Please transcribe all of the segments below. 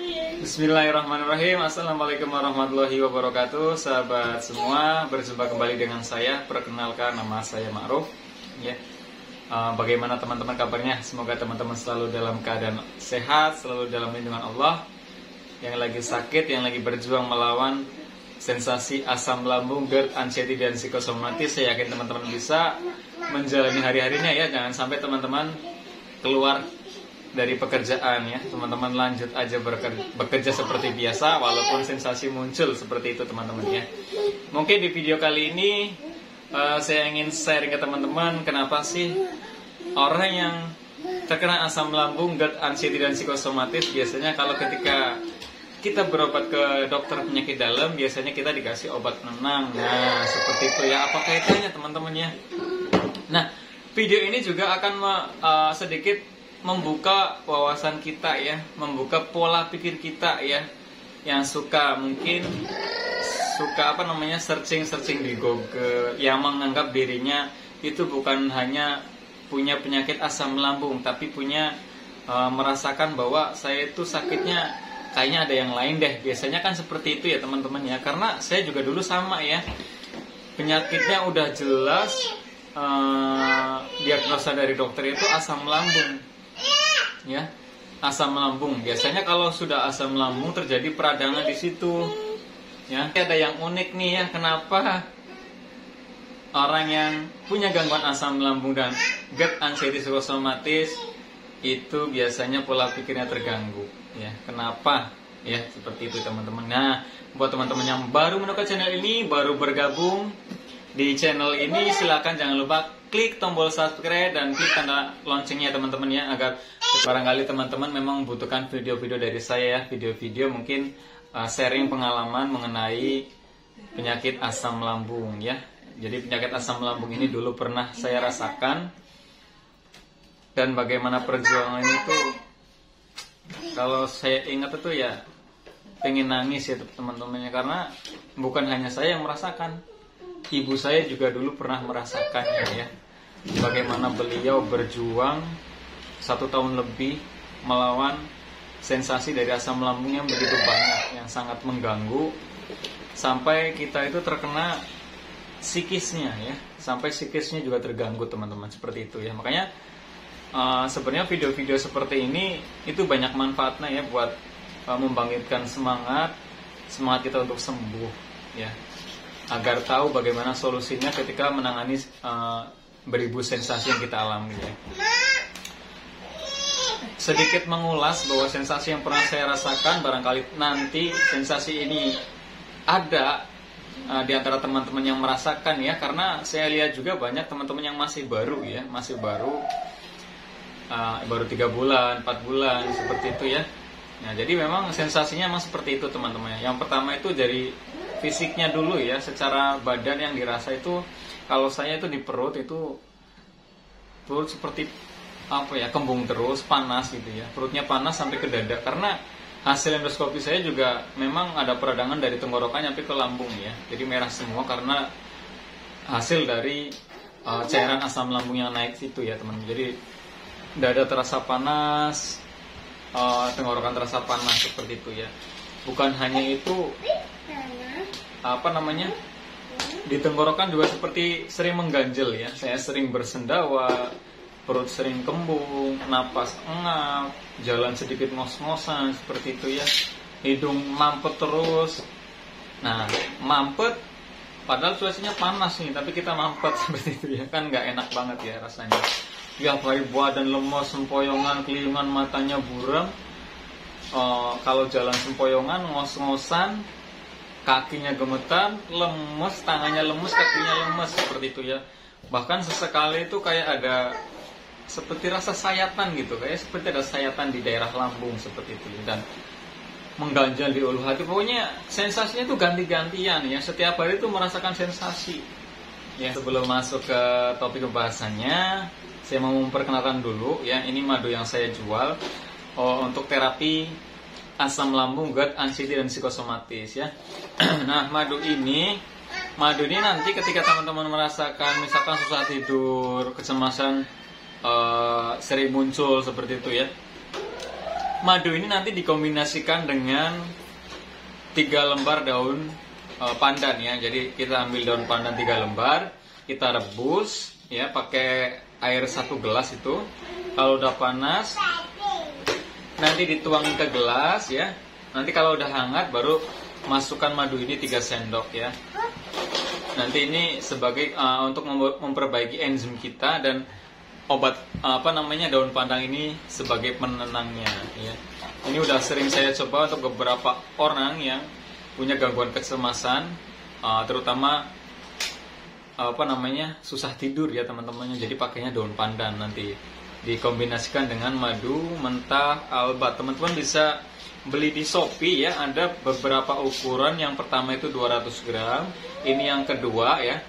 Bismillahirrahmanirrahim. Assalamualaikum warahmatullahi wabarakatuh. Sahabat semua, berjumpa kembali dengan saya. Perkenalkan, nama saya Ma'ruf. Ya. Bagaimana teman-teman kabarnya? Semoga teman-teman selalu dalam keadaan sehat, selalu dalam lindungan Allah. Yang lagi sakit, yang lagi berjuang melawan sensasi asam lambung, GERD, anxiety, dan psikosomatis, saya yakin teman-teman bisa menjalani hari-harinya ya. Jangan sampai teman-teman keluar dari pekerjaan ya, teman-teman lanjut aja bekerja seperti biasa walaupun sensasi muncul seperti itu teman-teman ya. Mungkin di video kali ini saya ingin sharing ke teman-teman kenapa sih orang yang terkena asam lambung, GERD, anxiety, dan psikosomatis biasanya kalau ketika kita berobat ke dokter penyakit dalam biasanya kita dikasih obat penenang. Nah seperti itu ya, apa kaitannya teman-teman ya. Nah video ini juga akan sedikit membuka wawasan kita ya, membuka pola pikir kita ya, yang mungkin suka searching di Google, yang menganggap dirinya itu bukan hanya punya penyakit asam lambung, tapi merasakan bahwa saya itu sakitnya kayaknya ada yang lain deh. Biasanya kan seperti itu ya teman-teman ya, karena saya juga dulu sama ya, penyakitnya udah jelas, diagnosa dari dokter itu asam lambung. Ya, asam lambung. Biasanya kalau sudah asam lambung terjadi peradangan di situ. Ya, ada yang unik nih ya, kenapa orang yang punya gangguan asam lambung dan GERD, anxiety, psikosomatis itu biasanya pola pikirnya terganggu. Ya, kenapa? Ya, seperti itu teman-teman. Nah, buat teman-teman yang baru menemukan channel ini, baru bergabung di channel ini, silakan jangan lupa klik tombol subscribe dan klik tanda loncengnya teman-teman ya, agar barangkali teman-teman memang membutuhkan video-video dari saya ya, video-video mungkin sharing pengalaman mengenai penyakit asam lambung ya. Jadi penyakit asam lambung ini dulu pernah saya rasakan, dan bagaimana perjuangan itu kalau saya ingat itu ya pengen nangis ya teman-temannya, karena bukan hanya saya yang merasakan, ibu saya juga dulu pernah merasakannya ya. Bagaimana beliau berjuang 1 tahun lebih melawan sensasi dari asam lambung yang begitu banyak, yang sangat mengganggu, sampai kita itu terkena psikisnya ya, sampai psikisnya juga terganggu teman-teman, seperti itu ya. Makanya sebenarnya video-video seperti ini itu banyak manfaatnya ya, buat membangkitkan semangat kita untuk sembuh ya, agar tahu bagaimana solusinya ketika menangani beribu sensasi yang kita alami ya. Sedikit mengulas bahwa sensasi yang pernah saya rasakan, barangkali nanti sensasi ini ada di antara teman-teman yang merasakan ya, karena saya lihat juga banyak teman-teman yang masih baru ya, baru 3 bulan, 4 bulan seperti itu ya. Nah, jadi memang sensasinya memang seperti itu teman-teman. Yang pertama itu dari fisiknya dulu ya, secara badan yang dirasa itu, kalau saya itu di perut seperti kembung terus, panas gitu ya, perutnya panas sampai ke dada, karena hasil endoskopi saya juga memang ada peradangan dari tenggorokan sampai ke lambung ya, jadi merah semua karena hasil dari cairan asam lambung yang naik situ ya teman. Jadi dada terasa panas, tenggorokan terasa panas seperti itu ya. Bukan hanya itu, di tenggorokan juga seperti sering mengganjel ya. Saya sering bersendawa, perut sering kembung, napas engap, jalan sedikit ngos-ngosan seperti itu ya. Hidung mampet terus. Nah, mampet padahal cuacanya panas nih, tapi kita mampet seperti itu ya. Kan nggak enak banget ya rasanya. Ya, apalagi badan lemas, sempoyongan, keliungan, matanya buram. Kalau jalan sempoyongan, ngos-ngosan, kakinya gemetar, lemes, tangannya lemes, kakinya lemes seperti itu ya. Bahkan sesekali itu kayak ada seperti rasa sayatan gitu, kayak seperti ada sayatan di daerah lambung seperti itu, dan mengganjal di ulu hati. Pokoknya sensasinya itu ganti-gantian ya, setiap hari itu merasakan sensasi ya. Sebelum masuk ke topik pembahasannya, saya mau memperkenalkan dulu ya, ini madu yang saya jual untuk terapi asam lambung, GERD, anxiety, dan psikosomatis ya. Nah, madu ini nanti ketika teman-teman merasakan misalkan susah tidur, kecemasan sering muncul seperti itu ya, madu ini nanti dikombinasikan dengan 3 lembar daun pandan ya. Jadi kita ambil daun pandan 3 lembar, kita rebus ya pakai air 1 gelas itu. Kalau udah panas nanti dituangin ke gelas ya. Nanti kalau udah hangat baru masukkan madu ini 3 sendok ya. Nanti ini sebagai untuk memperbaiki enzim kita, dan obat daun pandan ini sebagai penenangnya ya. Ini udah sering saya coba untuk beberapa orang yang punya gangguan kecemasan, terutama susah tidur ya teman-temannya. Jadi pakainya daun pandan, nanti dikombinasikan dengan madu mentah albat. Teman-teman bisa beli di Shopee ya, ada beberapa ukuran. Yang pertama itu 200 gram, ini yang kedua ya,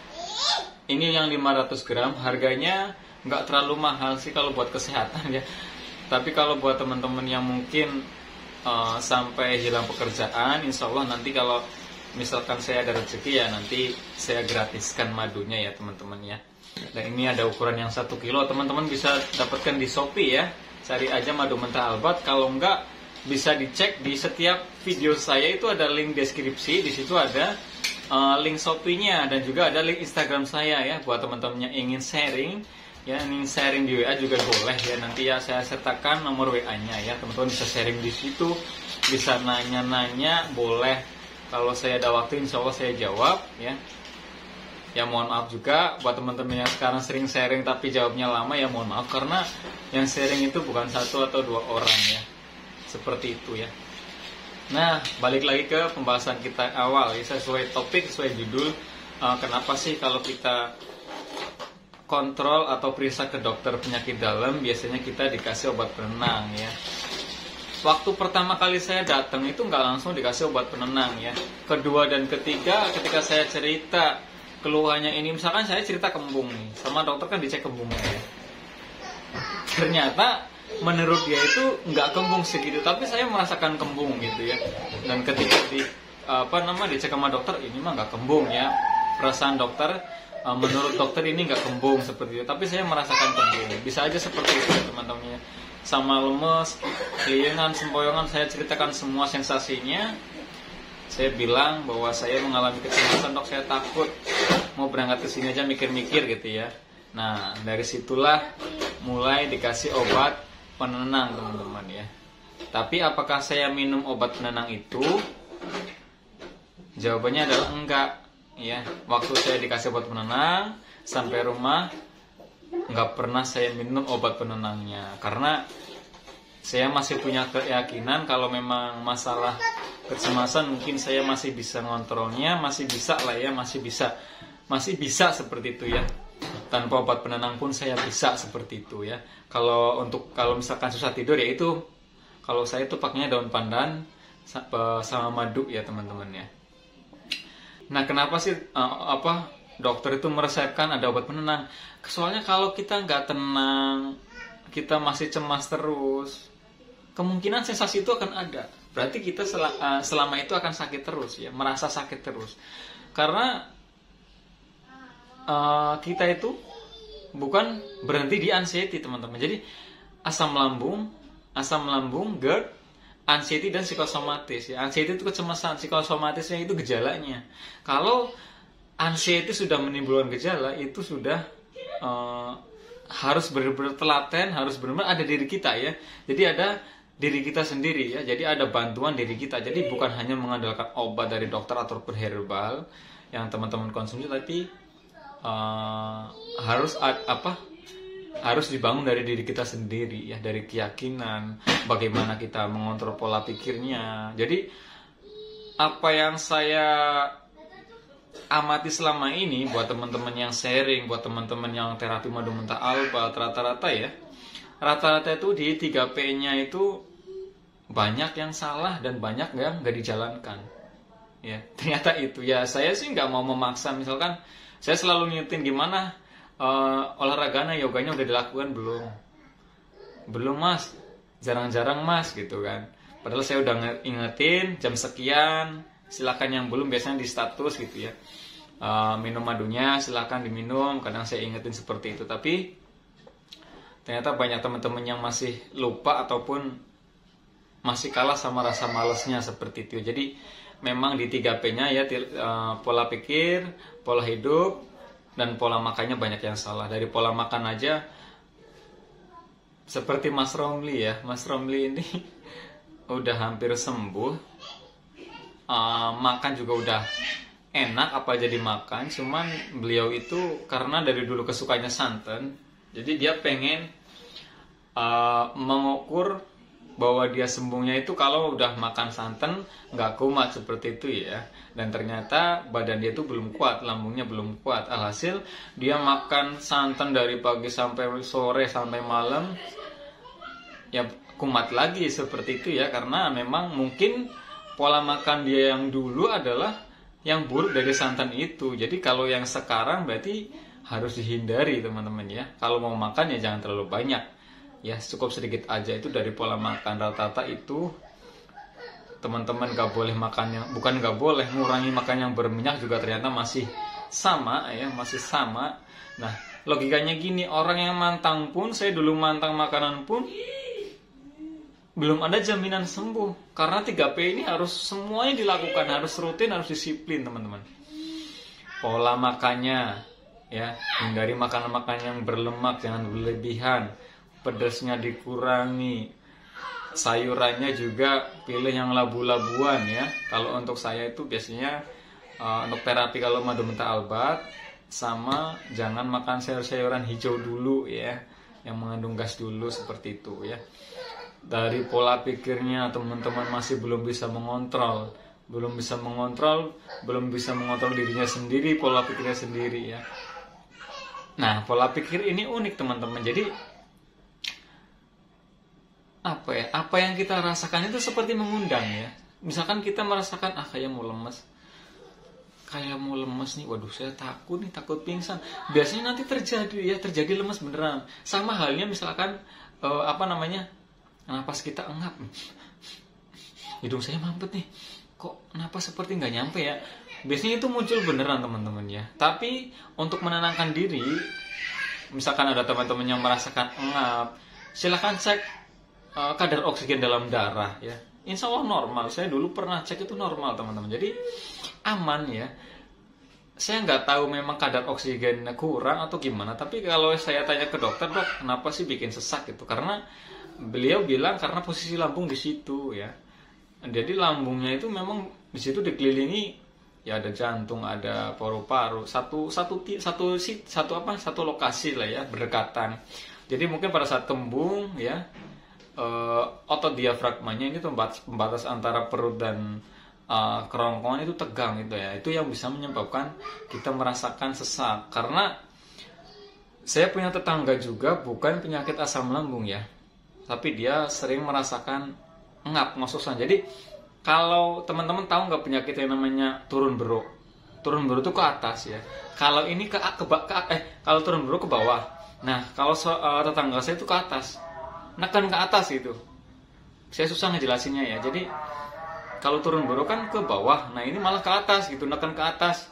ini yang 500 gram. Harganya nggak terlalu mahal sih kalau buat kesehatan ya. Tapi kalau buat teman-teman yang mungkin sampai hilang pekerjaan, insya Allah nanti kalau misalkan saya ada rezeki ya, nanti saya gratiskan madunya ya teman-teman ya. Dan ini ada ukuran yang 1 kilo, teman-teman bisa dapatkan di Shopee ya. Cari aja madu mentah albat. Kalau enggak, bisa dicek di setiap video saya itu ada link deskripsi. Di situ ada link Shopee-nya dan juga ada link Instagram saya ya. Buat teman-teman yang ingin sharing ya, ingin sharing di WA juga boleh ya. Nanti ya saya sertakan nomor WA-nya ya. Teman-teman bisa sharing di situ, bisa nanya-nanya, boleh. Kalau saya ada waktu, insya Allah saya jawab ya. Ya mohon maaf juga buat teman-teman yang sekarang sering sharing tapi jawabnya lama, ya mohon maaf karena yang sharing itu bukan 1 atau 2 orang ya. Seperti itu ya. Nah, balik lagi ke pembahasan kita awal ya, sesuai topik, sesuai judul. Kenapa sih kalau kita kontrol atau periksa ke dokter penyakit dalam, biasanya kita dikasih obat penenang ya. Waktu pertama kali saya datang itu nggak langsung dikasih obat penenang ya. Kedua dan ketiga, ketika saya cerita keluhannya ini, misalkan saya cerita kembung nih, sama dokter kan dicek kembungnya ya. Ternyata menurut dia itu nggak kembung segitu, tapi saya merasakan kembung gitu ya. Dan ketika dicek sama dokter, ini mah nggak kembung ya. Perasaan dokter, menurut dokter ini nggak kembung seperti itu, tapi saya merasakan kembung. Bisa aja seperti itu teman-teman. Sama lemes, keliengan, sempoyongan, saya ceritakan semua sensasinya. Saya bilang bahwa saya mengalami kecemasan, dok, saya takut mau berangkat ke sini aja mikir-mikir gitu ya. Nah, dari situlah mulai dikasih obat penenang teman-teman ya. Tapi apakah saya minum obat penenang itu? Jawabannya adalah enggak ya. Waktu saya dikasih obat penenang, sampai rumah nggak pernah saya minum obat penenangnya, karena saya masih punya keyakinan kalau memang masalah kecemasan mungkin saya masih bisa ngontrolnya, masih bisa lah ya, masih bisa seperti itu ya. Tanpa obat penenang pun saya bisa seperti itu ya. Kalau misalkan susah tidur ya itu, kalau saya itu pakainya daun pandan sama madu ya teman-teman ya. Nah, kenapa sih dokter itu meresepkan ada obat penenang? Soalnya kalau kita nggak tenang, kita masih cemas terus, kemungkinan sensasi itu akan ada. Berarti kita selama itu akan sakit terus ya, merasa sakit terus. Karena kita itu bukan berhenti di anxiety teman-teman. Jadi asam lambung, GERD, anxiety dan psikosomatis ya. Anxiety itu kecemasan, psikosomatisnya itu gejalanya. Kalau anxiety sudah menimbulkan gejala, itu sudah harus benar-benar telaten, harus benar-benar ada diri kita ya. Jadi ada diri kita sendiri ya. Jadi ada bantuan diri kita. Jadi bukan hanya mengandalkan obat dari dokter ataupun herbal yang teman-teman konsumsi, tapi harus dibangun dari diri kita sendiri ya, dari keyakinan, bagaimana kita mengontrol pola pikirnya. Jadi apa yang saya amati selama ini buat teman-teman yang sharing, buat teman-teman yang terapi madu mentah albat, rata-rata itu di 3P-nya itu banyak yang salah dan banyak yang nggak dijalankan ya. Ternyata itu ya, saya sih nggak mau memaksa. Misalkan saya selalu ngingetin gimana olahraganya, yoganya udah dilakukan belum mas, jarang-jarang mas gitu kan. Padahal saya udah ingetin jam sekian, silakan. Yang belum biasanya di status gitu ya, minum madunya silakan diminum. Kadang saya ingetin seperti itu, tapi ternyata banyak teman-teman yang masih lupa ataupun masih kalah sama rasa malesnya seperti itu. Jadi memang di 3P-nya ya, pola pikir, pola hidup, dan pola makannya banyak yang salah. Dari pola makan aja seperti Mas Romli ya, Mas Romli ini udah hampir sembuh, makan juga udah enak apa aja dimakan. Cuman beliau itu karena dari dulu kesukanya santan, jadi dia pengen mengukur bahwa dia sembuhnya itu kalau udah makan santan, nggak kumat seperti itu ya. Dan ternyata badan dia itu belum kuat, lambungnya belum kuat. Alhasil dia makan santan dari pagi sampai sore sampai malam, ya kumat lagi seperti itu ya. Karena memang mungkin pola makan dia yang dulu adalah yang buruk dari santan itu. Jadi kalau yang sekarang berarti harus dihindari teman-teman ya. Kalau mau makan ya jangan terlalu banyak ya, cukup sedikit aja. Itu dari pola makan. Rata-rata itu teman-teman gak boleh makan yang, bukan gak boleh, ngurangi makan yang berminyak juga ternyata masih sama ya, masih sama. Nah logikanya gini, orang yang mantang pun, saya dulu mantang makanan pun belum ada jaminan sembuh. Karena 3P ini harus semuanya dilakukan, harus rutin, harus disiplin teman-teman. Pola makannya ya, hindari makanan-makanan yang berlemak, jangan berlebihan, pedasnya dikurangi, sayurannya juga pilih yang labu-labuan ya. Kalau untuk saya itu biasanya untuk terapi kalau madu mentah albat, sama jangan makan sayur-sayuran hijau dulu ya, yang mengandung gas dulu seperti itu ya. Dari pola pikirnya teman-teman masih belum bisa mengontrol, belum bisa mengontrol dirinya sendiri, pola pikirnya sendiri ya. Nah pola pikir ini unik teman-teman. Jadi apa yang kita rasakan itu seperti mengundang ya. Misalkan kita merasakan kayak mau lemes nih, waduh saya takut nih, takut pingsan. Biasanya nanti terjadi lemes beneran. Sama halnya misalkan napas kita engap, hidung saya mampet nih, kok napas seperti nggak nyampe ya. Biasanya itu muncul beneran teman-teman ya. Tapi untuk menenangkan diri, misalkan ada teman-teman yang merasakan engap, silahkan cek kadar oksigen dalam darah ya. Insya Allah normal. Saya dulu pernah cek itu normal teman-teman. Jadi aman ya. Saya nggak tahu memang kadar oksigennya kurang atau gimana. Tapi kalau saya tanya ke dokter, dok kenapa sih bikin sesak gitu? Karena beliau bilang karena posisi lambung di situ ya. Jadi lambungnya itu memang di situ dikelilingi ya, ada jantung, ada paru-paru, satu lokasi lah ya, berdekatan. Jadi mungkin pada saat kembung ya, otot diafragmanya ini pembatas antara perut dan kerongkongan itu tegang gitu ya. Itu yang bisa menyebabkan kita merasakan sesak. Karena saya punya tetangga juga bukan penyakit asam lambung ya, tapi dia sering merasakan engap, ngos-ngosan. Jadi kalau teman-teman tahu nggak penyakit yang namanya turun beruk? Turun beruk itu ke atas ya. Kalau ini kalau turun beruk ke bawah. Nah kalau tetangga saya itu ke atas, neken ke atas itu. Saya susah ngejelasinnya ya. Jadi kalau turun beruk kan ke bawah, nah ini malah ke atas gitu, neken ke atas.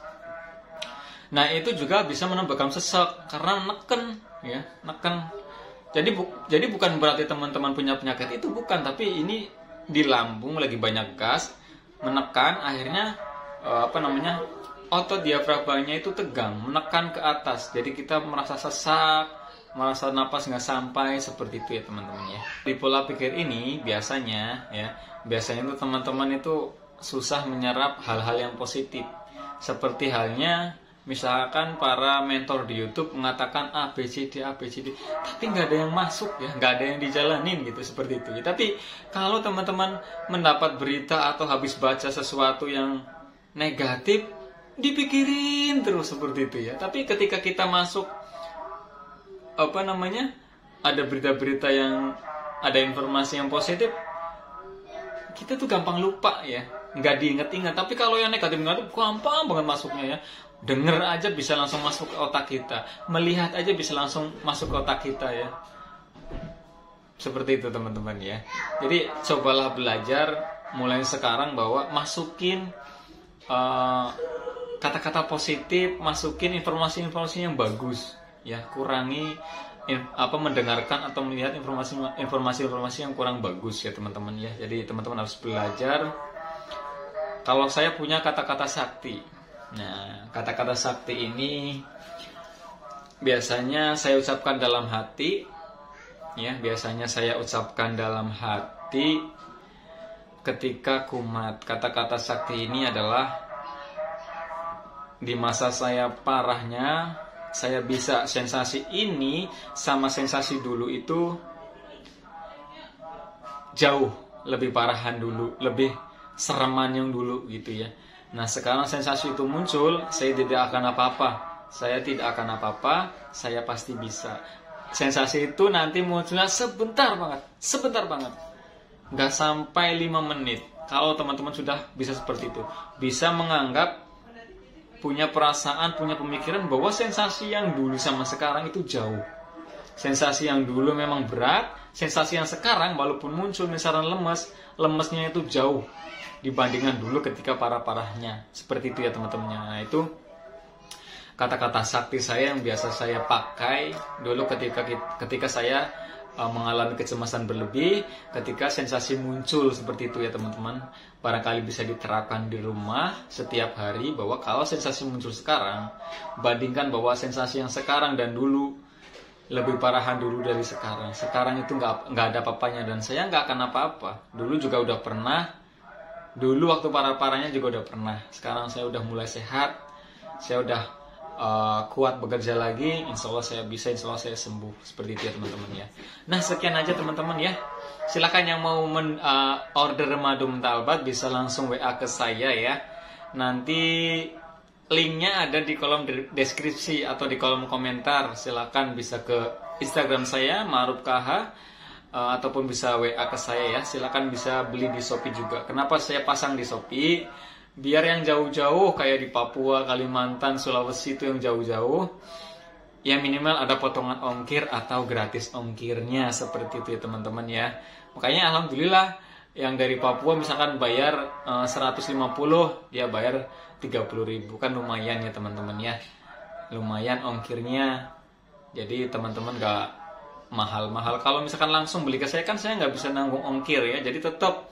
Nah itu juga bisa menyebabkan sesak karena neken ya, neken. Jadi bukan berarti teman-teman punya penyakit itu, bukan, tapi ini di lambung lagi banyak gas menekan, akhirnya otot diafragmanya itu tegang, menekan ke atas. Jadi kita merasa sesak, merasa napas nggak sampai, seperti itu ya teman-teman ya. Di pola pikir ini biasanya itu teman-teman itu susah menyerap hal-hal yang positif. Seperti halnya misalkan para mentor di YouTube mengatakan A, B, C, D, tapi nggak ada yang masuk ya, nggak ada yang dijalanin gitu, seperti itu. Tapi kalau teman-teman mendapat berita atau habis baca sesuatu yang negatif, dipikirin terus seperti itu ya. Tapi ketika kita masuk ada berita-berita yang ada informasi yang positif, kita tuh gampang lupa ya, nggak diingat-ingat. Tapi kalau yang negatif gampang banget masuknya ya. Dengar aja bisa langsung masuk ke otak kita, melihat aja bisa langsung masuk ke otak kita ya. Seperti itu teman-teman ya. Jadi cobalah belajar mulai sekarang bahwa masukin kata-kata positif, masukin informasi-informasi yang bagus ya. Kurangi mendengarkan atau melihat informasi-informasi yang kurang bagus ya teman-teman ya. Jadi teman-teman harus belajar. Kalau saya punya kata-kata sakti. Nah, kata-kata sakti ini biasanya saya ucapkan dalam hati ya, biasanya saya ucapkan dalam hati ketika kumat. Kata-kata sakti ini adalah di masa saya parahnya, saya bisa sensasi ini sama sensasi dulu itu jauh lebih parahan dulu, lebih sereman yang dulu gitu ya. Nah sekarang sensasi itu muncul, saya tidak akan apa-apa, saya tidak akan apa-apa, saya pasti bisa. Sensasi itu nanti munculnya sebentar banget, nggak sampai 5 menit. Kalau teman-teman sudah bisa seperti itu, bisa menganggap, punya perasaan, punya pemikiran bahwa sensasi yang dulu sama sekarang itu jauh. Sensasi yang dulu memang berat, sensasi yang sekarang walaupun muncul misalnya lemesnya itu jauh dibandingkan dulu ketika parah-parahnya. Seperti itu ya teman-teman. Nah itu kata-kata sakti saya yang biasa saya pakai dulu ketika saya mengalami kecemasan berlebih, ketika sensasi muncul seperti itu ya teman-teman. Barangkali bisa diterapkan di rumah setiap hari bahwa kalau sensasi muncul sekarang, bandingkan bahwa sensasi yang sekarang dan dulu lebih parahan dulu dari sekarang. Sekarang itu nggak ada apa-apanya dan saya nggak akan apa-apa. Dulu juga udah pernah, dulu waktu parah-parahnya juga udah pernah. Sekarang saya udah mulai sehat, saya udah kuat bekerja lagi, insya Allah saya bisa, insya Allah saya sembuh. Seperti itu ya teman-teman ya. Nah sekian aja teman-teman ya. Silakan yang mau order madu mentalbat bisa langsung WA ke saya ya. Nanti linknya ada di kolom deskripsi atau di kolom komentar. Silakan bisa ke Instagram saya marufkh ataupun bisa WA ke saya ya. Silakan bisa beli di Shopee juga. Kenapa saya pasang di Shopee? Biar yang jauh-jauh kayak di Papua, Kalimantan, Sulawesi itu yang jauh-jauh, ya minimal ada potongan ongkir atau gratis ongkirnya. Seperti itu ya teman-teman ya. Makanya alhamdulillah yang dari Papua misalkan bayar 150, dia bayar 30.000, kan lumayan ya teman-teman ya. Lumayan ongkirnya. Jadi teman-teman gak mahal-mahal. Kalau misalkan langsung beli ke saya kan saya nggak bisa nanggung ongkir ya. Jadi tetap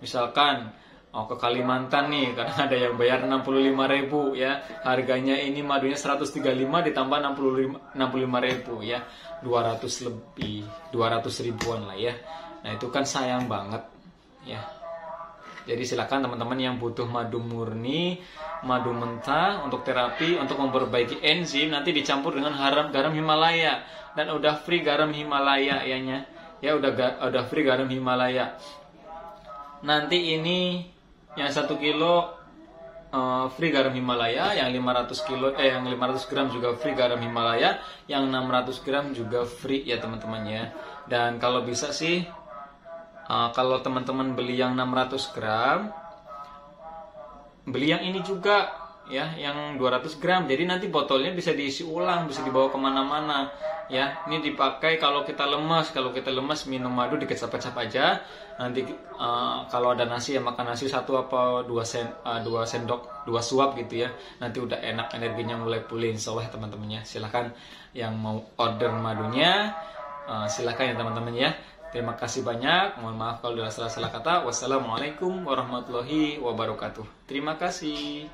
misalkan ke Kalimantan nih, karena ada yang bayar 65.000 ya. Harganya ini madunya 135 ditambah 65.000 ya. 200 lebih, 200 ribuan lah ya. Nah, itu kan sayang banget ya. Jadi silakan teman-teman yang butuh madu murni, madu mentah untuk terapi, untuk memperbaiki enzim, nanti dicampur dengan garam Himalaya dan udah free garam Himalaya ya udah free garam Himalaya. Nanti ini yang 1 kilo free garam Himalaya, yang 500 gram juga free garam Himalaya, yang 600 gram juga free ya teman-teman ya. Dan kalau bisa sih kalau teman-teman beli yang 600 gram, beli yang ini juga ya, yang 200 gram. Jadi nanti botolnya bisa diisi ulang, bisa dibawa kemana-mana ya. Ini dipakai kalau kita lemas, minum madu dikecap-kecap aja. Nanti kalau ada nasi ya makan nasi 1 apa 2 sendok, 2 suap gitu ya. Nanti udah enak, energinya mulai pulih insyaallah teman-teman ya. Silahkan yang mau order madunya, silahkan ya teman-teman ya. Terima kasih banyak. Mohon maaf kalau ada salah-salah kata. Wassalamualaikum warahmatullahi wabarakatuh. Terima kasih.